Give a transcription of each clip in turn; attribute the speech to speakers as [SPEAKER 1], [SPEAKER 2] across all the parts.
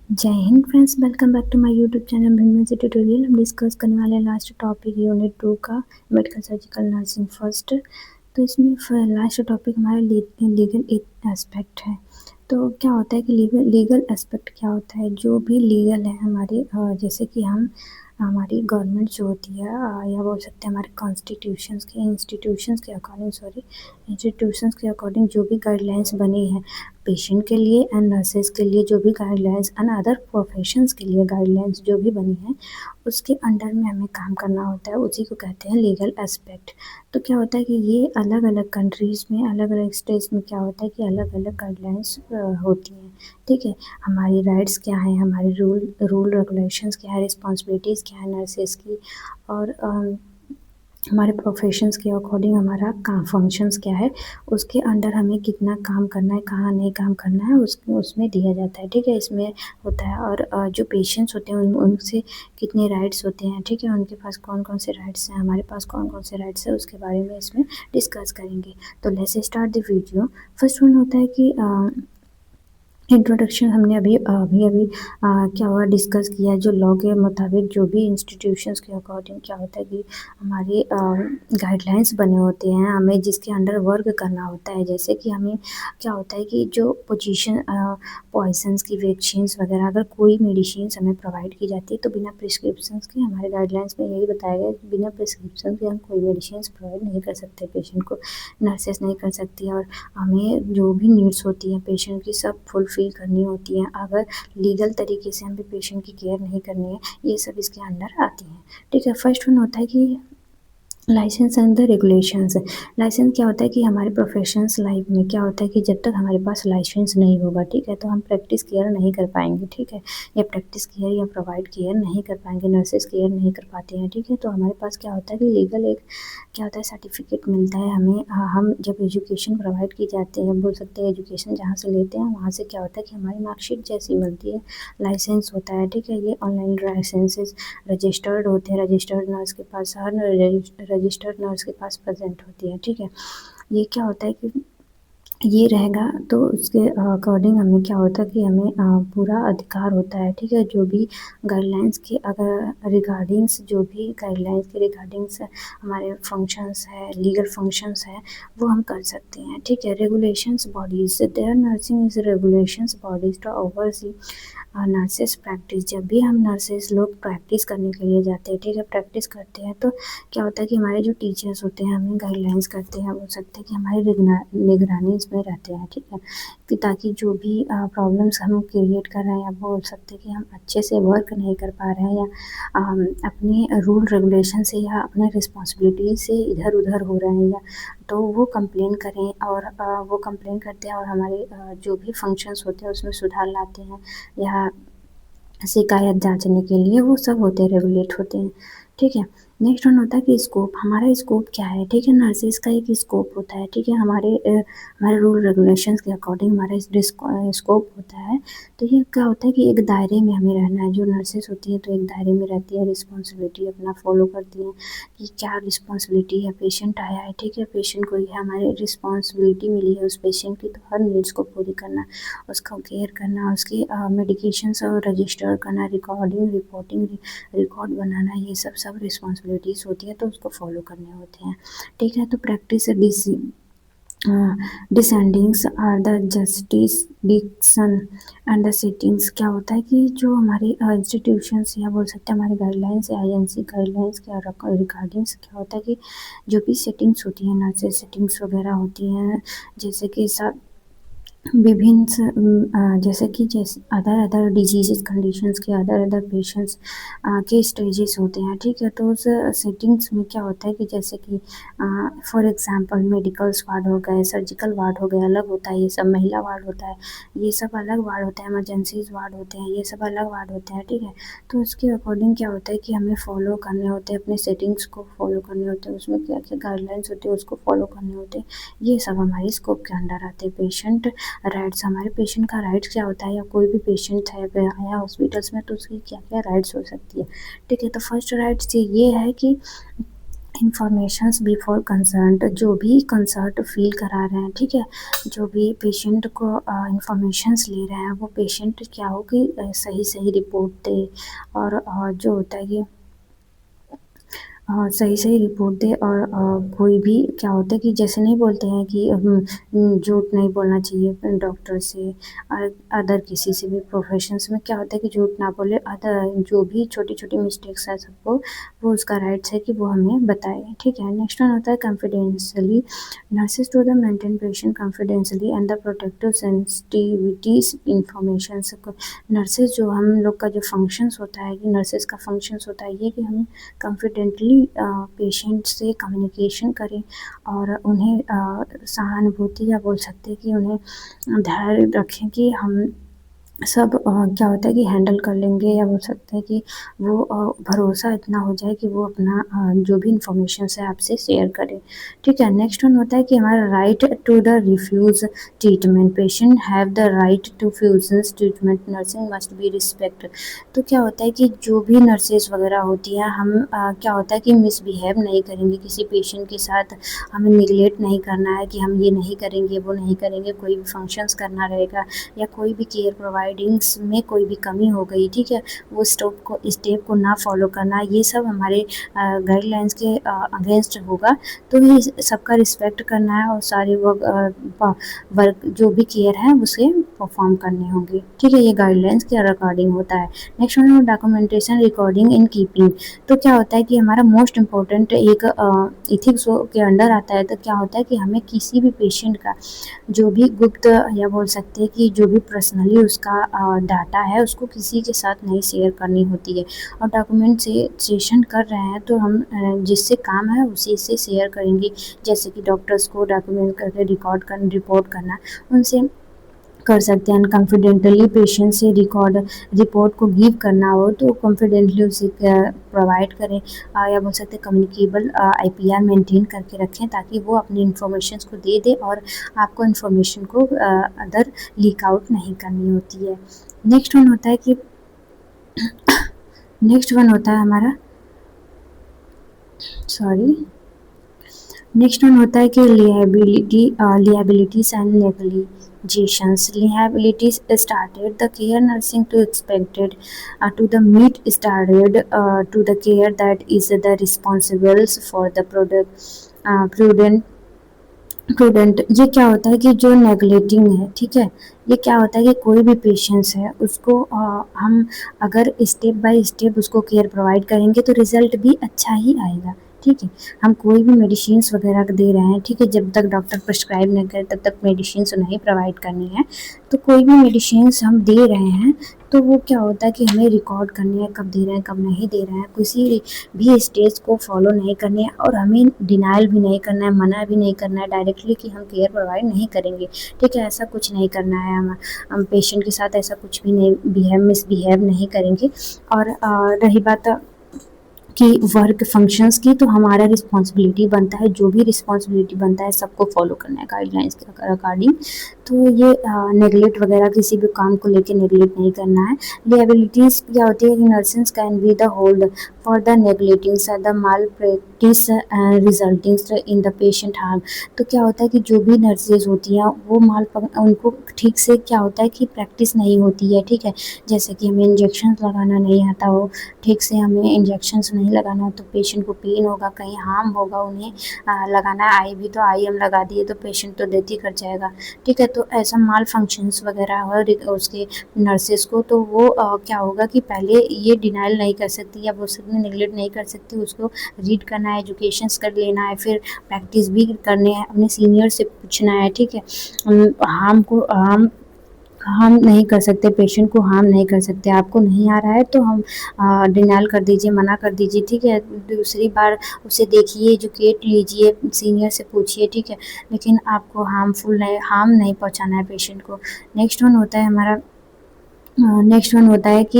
[SPEAKER 1] जय हिंद friends, welcome back to my YouTube channel pregnancy tutorial. हम डिस्कस करने वाले हैं लास्ट टॉपिक यूनिट 2 का मेडिकल सर्जिकल नर्सिंग फर्स्ट। तो इसमें लास्ट टॉपिक हमारा लीगल एस्पेक्ट है। तो क्या होता है कि लीगल एस्पेक्ट क्या होता है, जो भी लीगल है हमारे जैसे कि हम हमारी गवर्नमेंट जो होती है या बोल सकते हैं हमारे कॉन्स्टिट्यूशंस के इंस्टीट्यूशंस के अकॉर्डिंग जो भी गाइडलाइंस बनी है पेशेंट के लिए एंड नर्सेज के लिए, जो भी गाइडलाइंस एंड अदर प्रोफेशंस के लिए गाइडलाइंस जो भी बनी है उसके अंडर में हमें काम करना होता है, उसी को कहते हैं लीगल एस्पेक्ट। तो क्या होता है कि ये अलग अलग कंट्रीज़ में, अलग अलग स्टेट्स में क्या होता है कि अलग अलग गाइडलाइंस होती हैं। ठीक है, हमारी राइट्स क्या हैं, हमारी रूल रेगुलेशंस क्या है, रिस्पॉन्सिबिलिटीज़ क्या है नर्सेज की, और हमारे प्रोफेशंस के अकॉर्डिंग हमारा काम फंक्शंस क्या है, उसके अंडर हमें कितना काम करना है, कहाँ नहीं काम करना है, उसमें दिया जाता है। ठीक है, इसमें होता है। और जो पेशेंट्स होते हैं उनसे कितने राइट्स होते हैं, ठीक है, उनके पास कौन कौन से राइट्स हैं, हमारे पास कौन कौन से राइट्स हैं, उसके बारे में इसमें डिस्कस करेंगे। तो let's start the video. First one होता है कि इंट्रोडक्शन हमने अभी अभी अभी क्या हुआ डिस्कस किया। जो लॉ के मुताबिक जो भी इंस्टीट्यूशंस के अकॉर्डिंग क्या होता है कि हमारे गाइडलाइंस बने होते हैं, हमें जिसके अंडर वर्क करना होता है। जैसे कि हमें क्या होता है कि जो पोजीशन पॉइजन्स की वैक्सीन्स वगैरह, अगर कोई मेडिसिन हमें प्रोवाइड की जाती है तो बिना प्रिस्क्रिप्शंस के, हमारे गाइडलाइंस में यही बताया गया है कि बिना प्रिस्क्रिप्शन के हम कोई मेडिसिन प्रोवाइड नहीं कर सकते पेशेंट को, नर्सेस नहीं कर सकती। और हमें जो भी नीड्स होती हैं पेशेंट की सब फुलफ़िल करनी होती हैं। अगर लीगल तरीके से हमें पेशेंट की केयर नहीं करनी है, ये सब इसके अंडर आती हैं। ठीक है, फर्स्ट वन होता है कि licence and the regulations. Licence क्या होता है कि हमारे प्रोफेशंस लाइफ में क्या होता है कि जब तक हमारे पास लाइसेंस नहीं होगा, ठीक है, तो हम प्रैक्टिस केयर नहीं कर पाएंगे। ठीक है, या प्रैक्टिस केयर या प्रोवाइड केयर नहीं कर पाएंगे, नर्सेज केयर नहीं कर पाते हैं। ठीक है, तो हमारे पास क्या होता है कि लीगल एक क्या होता है सर्टिफिकेट मिलता है हमें। हम जब एजुकेशन प्रोवाइड की जाती है, बोल सकते हैं एजुकेशन जहाँ से लेते हैं वहाँ से क्या होता है कि हमारी मार्कशीट जैसी मिलती है, लाइसेंस होता है। ठीक है, ये ऑनलाइन लाइसेंसेज रजिस्टर्ड होते हैं, रजिस्टर्ड नर्स के पास, हर रजिस्टर्ड नर्स के पास प्रेजेंट होती है। ठीक है, ये क्या होता है कि ये रहेगा तो उसके अकॉर्डिंग हमें क्या होता है कि हमें पूरा अधिकार होता है। ठीक है, जो भी गाइडलाइंस के अगर रिगार्डिंग्स, जो भी गाइडलाइंस के रिगार्डिंग्स हमारे फंक्शंस है, लीगल फंक्शंस है, वो हम कर सकते हैं। ठीक है, regulations bodies, there nursing is regulations bodies to oversee nurses practice. जब भी हम नर्सेस लोग प्रैक्टिस करने के लिए जाते हैं, ठीक है, प्रैक्टिस करते हैं, तो क्या होता है कि हमारे जो टीचर्स होते हैं हमें गाइडलाइंस करते हैं, बोल सकते हैं कि हमारी निगरानी इसमें रहते हैं। ठीक है, कि ताकि जो भी प्रॉब्लम्स हम क्रिएट कर रहे हैं, या बोल सकते हैं कि हम अच्छे से वर्क नहीं कर पा रहे हैं, या अपने रूल रेगुलेशन से या अपने रिस्पॉन्सिबिलिटी से इधर उधर हो रहे हैं, या तो वो कंप्लेन करें। और वो कंप्लेन करते हैं और हमारे जो भी फंक्शंस होते हैं उसमें सुधार लाते हैं, या शिकायत जांचने के लिए, वो सब होते हैं, रेगुलेट होते हैं। ठीक है, नेक्स्ट वन होता है कि स्कोप। हमारा स्कोप क्या है, ठीक है, नर्सेज का एक स्कोप होता है। ठीक है, हमारे रूल रेगुलेशंस के अकॉर्डिंग हमारा स्कोप होता है। तो ये क्या होता है कि एक दायरे में हमें रहना है। जो नर्सेज होती है तो एक दायरे में रहती है, रिस्पॉन्सिबिलिटी अपना फॉलो करती हैं कि क्या रिस्पॉन्सिबिलिटी है। पेशेंट आया है, ठीक है, पेशेंट को ये हमारी रिस्पॉन्सिबिलिटी मिली है उस पेशेंट की, तो हर नीड्स को पूरी करना, उसका केयर करना, उसकी मेडिकेशंस और रजिस्टर करना, रिकॉर्डिंग रिपोर्टिंग रिकॉर्ड बनाना, ये सब रिस्पॉन्सिबिलिटीज़ होती है, तो उसको फॉलो करने होते हैं। ठीक है, तो practice descendings are the justice diction and the settings. क्या होता है कि जो हमारी इंस्टीट्यूशंस या बोल सकते हैं हमारी गाइडलाइंस या आईएनसी गाइडलाइंस के रिगार्डिंग्स क्या होता है कि जो भी सेटिंग्स होती हैं, नर्सेज सेटिंग्स वगैरह होती हैं, जैसे कि सब विभिन्न जैसे अदर अदर डिजीज़ कंडीशंस के अदर अदर पेशेंट्स के स्टेजेस होते हैं। ठीक है, तो उस सेटिंग्स में क्या होता है कि जैसे कि फॉर एग्जांपल मेडिकल्स वार्ड हो गए, सर्जिकल वार्ड हो गए, अलग होता है ये सब, महिला वार्ड होता है, ये सब अलग वार्ड होता है, इमरजेंसीज वार्ड होते हैं, ये सब अलग वार्ड होते हैं। ठीक है, तो उसके अकॉर्डिंग क्या होता है कि हमें फॉलो करने होते हैं, अपने सेटिंग्स को फॉलो करने होते हैं, उसमें क्या क्या गाइडलाइंस होती है उसको फॉलो करने होते हैं। ये सब हमारी स्कोप के अंडर आते हैं। पेशेंट राइट्स, हमारे पेशेंट का राइट्स क्या होता है, या कोई भी पेशेंट है आया हॉस्पिटल्स में तो उसकी क्या क्या राइट्स हो सकती है। ठीक है, तो फर्स्ट राइट्स ये है कि इन्फॉर्मेशंस बिफोर कंसर्ट, जो भी कंसर्ट फील करा रहे हैं, ठीक है, जो भी पेशेंट को इन्फॉर्मेशंस ले रहे हैं, वो पेशेंट क्या हो कि सही सही रिपोर्ट दे, और जो होता है कि सही सही रिपोर्ट दे, और कोई भी क्या होता है कि जैसे नहीं बोलते हैं कि झूठ नहीं बोलना चाहिए डॉक्टर से, और अदर किसी से भी प्रोफेशंस में क्या होता है कि झूठ ना बोले, अदर जो भी छोटी छोटी मिस्टेक्स है सबको, वो उसका राइट्स है कि वो हमें बताए, ठीक है। नेक्स्ट वन होता है confidentially, nurses to the maintain patient confidentially and the protective sensitivities information. Nurses जो हम लोग का जो फंक्शंस होता है, कि नर्सेज का फंक्शंस होता है ये कि हम कॉन्फिडेंटली पेशेंट से कम्युनिकेशन करें, और उन्हें सहानुभूति, या बोल सकते हैं कि उन्हें धैर्य रखें कि हम सब क्या होता है कि हैंडल कर लेंगे, या बोल सकते हैं कि वो भरोसा इतना हो जाए कि वो अपना जो भी इन्फॉर्मेशंस है आपसे शेयर करें, ठीक है। नेक्स्ट वन होता है कि हमारा right to the refuse treatment, patient have the right to fusions treatment, nursing must be respect. तो क्या होता है कि जो भी नर्सेज वगैरह होती हैं, हम क्या होता है कि मिसबिहेव नहीं करेंगे किसी पेशेंट के साथ, हमें निगलेक्ट नहीं करना है कि हम ये नहीं करेंगे, वो नहीं करेंगे, कोई भी फंक्शंस करना रहेगा, या कोई भी केयर प्रोवाइडिंग्स में कोई भी कमी हो गई, ठीक है, वो स्टेप को ना फॉलो करना, ये सब हमारे गाइडलाइंस के अगेंस्ट होगा। तो ये सबका रिस्पेक्ट करना है, और सारे वर्क जो भी केयर है उसे परफॉर्म करने होंगे, ठीक है, ये गाइडलाइंस के अकॉर्डिंग होता है। Next one documentation recording in keeping. तो क्या होता है कि हमारा मोस्ट इम्पोर्टेंट एक इथिक्स के अंडर आता है। तो क्या होता है कि हमें किसी भी पेशेंट का जो भी गुप्त, या बोल सकते हैं कि जो भी पर्सनली उसका डाटा है, उसको किसी के साथ नहीं शेयर करनी होती है। और डॉक्यूमेंटेशन कर रहे हैं तो हम जिससे काम है उसी से शेयर करेंगे, जैसे कि डॉक्टर्स को डॉक्यूमेंट करके रिपोर्ट करना, उनसे कर सकते हैं। कॉन्फिडेंटली पेशेंट से रिपोर्ट को गिव करना हो तो कॉन्फिडेंटली उसे प्रोवाइड करें, या बोल सकते हैं कम्युनिकेबल आईपीआर मेंटेन करके रखें, ताकि वो अपनी इन्फॉर्मेशन को दे दे, और आपको इन्फॉर्मेशन को अदर लीक आउट नहीं करनी होती है। नेक्स्ट वन होता है कि नेक्स्ट वन होता है हमारा नेक्स्ट वन होता है कि liabilities and negligations. Liabilities started the care nursing to expected to the meet started to the care that is the responsibles for the prudent. ये क्या होता है कि जो नेगलेक्टिंग है, ठीक है, ये क्या होता है कि कोई भी पेशेंट्स है उसको हम अगर स्टेप बाय स्टेप उसको केयर प्रोवाइड करेंगे तो रिजल्ट भी अच्छा ही आएगा, ठीक है। हम कोई भी मेडिसिन्स वगैरह दे रहे हैं, ठीक है, जब तक डॉक्टर प्रिस्क्राइब नहीं करे तब तक मेडिसिन्स नहीं प्रोवाइड करनी है। तो कोई भी मेडिसिन्स हम दे रहे हैं तो वो क्या होता है कि हमें रिकॉर्ड करनी है, कब दे रहे हैं कब नहीं दे रहे हैं, किसी भी स्टेज को फॉलो नहीं करनी है, और हमें डिनाइल भी नहीं करना है, मना भी नहीं करना है डायरेक्टली कि हम केयर प्रोवाइड नहीं करेंगे, ठीक है, ऐसा कुछ नहीं करना है। हम पेशेंट के साथ ऐसा कुछ भी नहीं मिसबिहेव नहीं करेंगे। और रही बात कि वर्क फंक्शंस की, तो हमारा रिस्पॉन्सिबिलिटी बनता है, जो भी रिस्पॉन्सिबिलिटी बनता है सबको फॉलो करना है गाइडलाइंस के अकॉर्डिंग। तो ये नेगलेक्ट वगैरह किसी भी काम को लेके नेगलेक्ट नहीं करना है। लिएबिलिटीज़ क्या होती है कि nursing can be the hold for the neglecting the malpractice resulting in the patient harm. तो क्या होता है कि जो भी नर्सेज होती हैं वो उनको ठीक से क्या होता है कि प्रैक्टिस नहीं होती है, ठीक है, जैसे कि हमें इंजेक्शन लगाना नहीं आता हो, ठीक से हमें इंजेक्शंस नहीं लगाना तो पेशेंट को पेन होगा, कहीं हार्म होगा, उन्हें लगाना है आई भी तो आई हम लगा दिए तो पेशेंट तो डेथ ही कर जाएगा, ठीक है। तो ऐसा माल फंक्शंस वगैरह हो उसके नर्सेज को, तो वो क्या होगा कि पहले ये डिनाइल नहीं कर सकती, या वो उसमें निगलेक्ट नहीं कर सकती, उसको रीड करना है, एजुकेशंस कर लेना है, फिर प्रैक्टिस भी करने हैं, अपने सीनियर से पूछना है, ठीक है। हार्म नहीं कर सकते, पेशेंट को हार्म नहीं कर सकते। आपको नहीं आ रहा है तो हम डिनाइल कर दीजिए, मना कर दीजिए, ठीक है, दूसरी बार उसे देखिए, एजुकेट लीजिए, सीनियर से पूछिए, ठीक है, लेकिन आपको हार्म नहीं पहुंचाना है पेशेंट को। नेक्स्ट वन होता है कि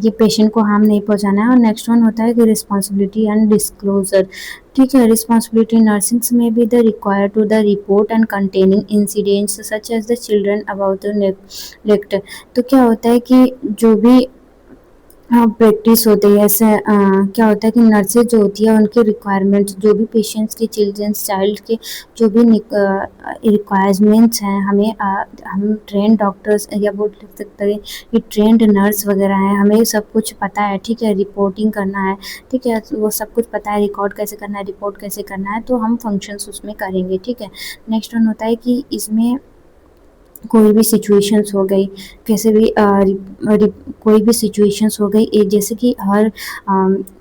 [SPEAKER 1] ये पेशेंट को हार्म नहीं पहुंचाना है। और नेक्स्ट वन होता है कि रिस्पॉन्सिबिलिटी एंड डिस्क्लोजर, ठीक है। रिस्पॉन्सिबिलिटी नर्सिंग्स में भी the require to the report and containing incidents such as the children about the neglect. तो क्या होता है कि जो भी हाँ, प्रैक्टिस होती है ऐसे क्या होता है कि नर्सेज जो होती है उनके रिक्वायरमेंट्स जो भी पेशेंट्स के चिल्ड्रंस चाइल्ड के जो भी रिक्वायरमेंट्स हैं हम ट्रेन डॉक्टर्स या बोल सकते हैं कि ट्रेंड नर्स वगैरह हैं, हमें सब कुछ पता है, ठीक है, रिपोर्टिंग करना है, ठीक है, वो सब कुछ पता है, रिकॉर्ड कैसे करना है, रिपोर्ट कैसे करना है, तो हम फंक्शंस उसमें करेंगे, ठीक है। नेक्स्ट वन होता है कि इसमें कोई भी सिचुएशंस हो गई, कैसे भी कोई भी सिचुएशंस हो गई, एक जैसे कि हर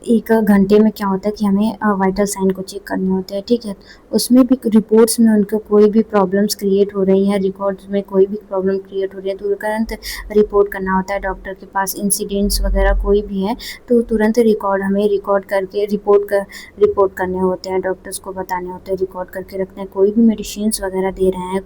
[SPEAKER 1] 1 घंटे में क्या होता है कि हमें वाइटल साइन को चेक करने होते हैं, ठीक है। उसमें भी रिपोर्ट्स में उनको कोई भी प्रॉब्लम्स क्रिएट हो रही हैं, रिकॉर्ड्स में कोई भी प्रॉब्लम क्रिएट हो रही है तो तुरंत रिपोर्ट करना होता है डॉक्टर के पास। इंसिडेंट्स वगैरह कोई भी है तो तुरंत हमें रिकॉर्ड करके रिपोर्ट करने होते हैं, डॉक्टर्स को बताने होते हैं, रिकॉर्ड करके रखते हैं। कोई भी मेडिसिन वगैरह दे रहे हैं,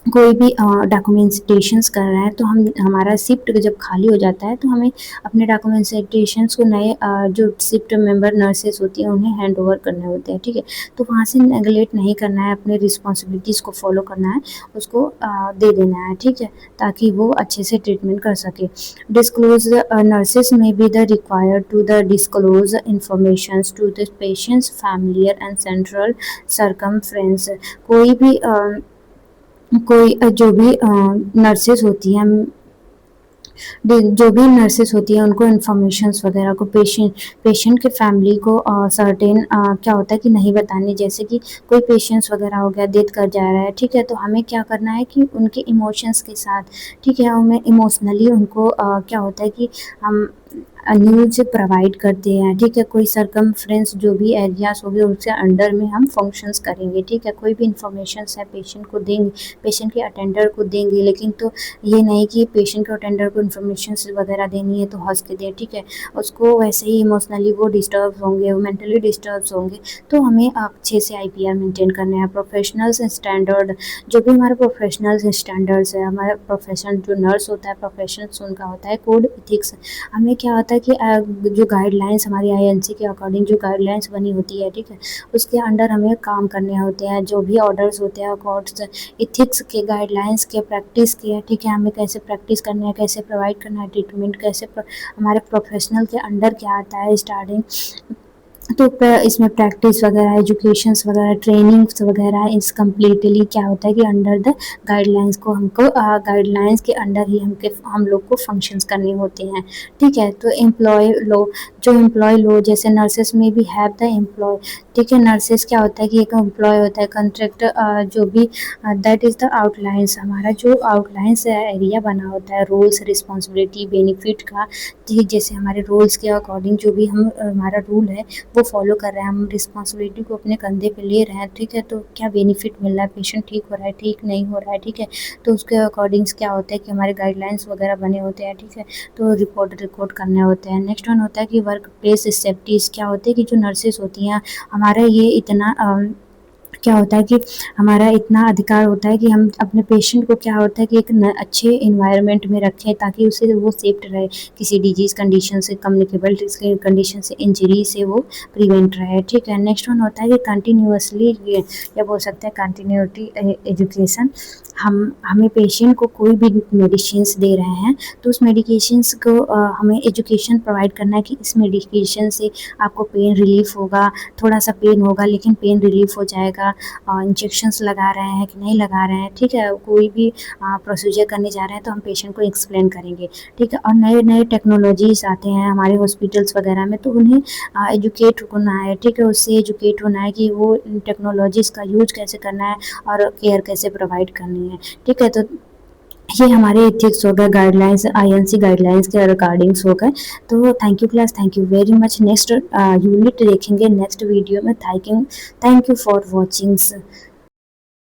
[SPEAKER 1] कोई भी डॉक्यूमेंटेशंस कर रहा है तो हम हमारा शिफ्ट जब खाली हो जाता है तो हमें अपने डॉक्यूमेंटेशंस को नए जो शिफ्ट मेंबर नर्सेस होती हैं उन्हें हैंड ओवर करने होते हैं, ठीक है। तो वहाँ से नेगलेक्ट नहीं करना है, अपने रिस्पॉन्सिबिलिटीज़ को फॉलो करना है, उसको दे देना है, ठीक है, ताकि वो अच्छे से ट्रीटमेंट कर सके। डिस्क्लोज नर्सेस में be the required to the disclose information to the patients familiar and central circumference. जो भी नर्सेस होती हैं जो भी नर्सेस होती हैं उनको इन्फॉर्मेशंस वगैरह को पेशेंट के फैमिली को सर्टेन क्या होता है कि नहीं बताने, जैसे कि कोई पेशेंट्स वगैरह हो गया, डेथ कर जा रहा है, ठीक है, तो हमें क्या करना है कि उनके इमोशंस के साथ, ठीक है, हमें इमोशनली उनको क्या होता है कि हम न्यूज़ प्रोवाइड करते हैं, ठीक है। कोई सरकमफ्रेंस जो भी एरियाज हो गए उसके अंडर में हम फंक्शंस करेंगे, ठीक है। कोई भी इंफॉर्मेशंस है पेशेंट को देंगे, पेशेंट के अटेंडर को देंगे, लेकिन तो ये नहीं कि पेशेंट के अटेंडर को इन्फॉर्मेशन वगैरह देनी है तो हंस के दें, ठीक है। उसको वैसे ही इमोशनली वो डिस्टर्ब होंगे, वो मेंटली डिस्टर्ब होंगे, तो हमें अच्छे से IPR मेंटेन करना है। प्रोफेशनल्स स्टैंडर्ड, जो भी हमारे प्रोफेशनल्स स्टैंडर्ड्स है, हमारा प्रोफेशन जो नर्स होता है प्रोफेशन उनका होता है कोड इथिक्स। हमें क्या होता है कि जो गाइडलाइंस हमारी INC के अकॉर्डिंग जो गाइडलाइंस बनी होती है, ठीक है, उसके अंडर हमें काम करने होते हैं। जो भी ऑर्डर्स होते हैं कोड्स इथिक्स के, गाइडलाइंस के, प्रैक्टिस के, ठीक है, हमें कैसे प्रैक्टिस करना है, कैसे प्रोवाइड करना है ट्रीटमेंट, हमारे प्रोफेशनल के अंडर क्या आता है स्टार्टिंग, तो इसमें प्रैक्टिस वगैरह, एजुकेशंस वगैरह, ट्रेनिंग्स वगैरह, इस कम्प्लीटली क्या होता है कि अंडर द गाइडलाइंस को हमको गाइडलाइंस के अंडर ही हम लोग को फंक्शंस करने होते हैं, ठीक है। तो एम्प्लॉय लो जैसे नर्सेस में भी हैव द एम्प्लॉय, ठीक है। नर्सेस क्या होता है कि एक एम्प्लॉय होता है, कंट्रैक्ट जो भी दैट इज़ द आउटलाइंस, हमारा जो आउटलाइंस एरिया बना होता है, रोल्स रिस्पॉन्सिबिलिटी बेनिफिट का, ठीक, जैसे हमारे रोल्स के अकॉर्डिंग जो भी हमारा रूल है वो फॉलो कर रहे हैं, हम रिस्पॉन्सिबिलिटी को अपने कंधे पे ले रहे हैं, ठीक है। तो क्या बेनिफिट मिल रहा है, पेशेंट ठीक हो रहा है, ठीक नहीं हो रहा है, ठीक है, तो उसके अकॉर्डिंग्स क्या होता है कि हमारे गाइडलाइंस वगैरह बने होते हैं, ठीक है, तो रिकॉर्ड करने होते हैं। नेक्स्ट वन होता है कि वर्क प्लेस सेफ्टीज़, क्या होते हैं कि जो नर्सेज होती हैं हमारा ये इतना क्या होता है कि हमारा इतना अधिकार होता है कि हम अपने पेशेंट को क्या होता है कि एक अच्छे इन्वायरमेंट में रखें ताकि उसे वो सेफ रहे, किसी डिजीज़ कंडीशन से, कम्युनिकेबल कंडीशन से, इंजरी से वो प्रिवेंट रहे, ठीक है। नेक्स्ट वन होता है कि कंटिन्यूसली, या बोल सकते हैं कंटिन्यूटी एजुकेशन। हमें पेशेंट को कोई भी मेडिसिन्स दे रहे हैं तो उस मेडिकेशंस को हमें एजुकेशन प्रोवाइड करना है कि इस मेडिकेशन से आपको पेन रिलीफ होगा, थोड़ा सा पेन होगा लेकिन पेन रिलीफ हो जाएगा। इंजेक्शंस लगा रहे हैं कि नहीं लगा रहे हैं, ठीक है, कोई भी प्रोसीजर करने जा रहे हैं तो हम पेशेंट को एक्सप्लेन करेंगे, ठीक है। और नए नए टेक्नोलॉजीज आते हैं हमारे हॉस्पिटल्स वगैरह में तो उन्हें एजुकेट होना है, ठीक है, उससे एजुकेट होना है कि वो टेक्नोलॉजीज़ का यूज कैसे करना है और केयर कैसे प्रोवाइड करनी है, ठीक है। तो ये हमारे एथिक्स हो गए, गाइडलाइंस INC गाइडलाइंस के रिगार्डिंग्स हो गए। तो thank you class, thank you very much. Next unit देखेंगे नेक्स्ट वीडियो में। Thank you for watchings.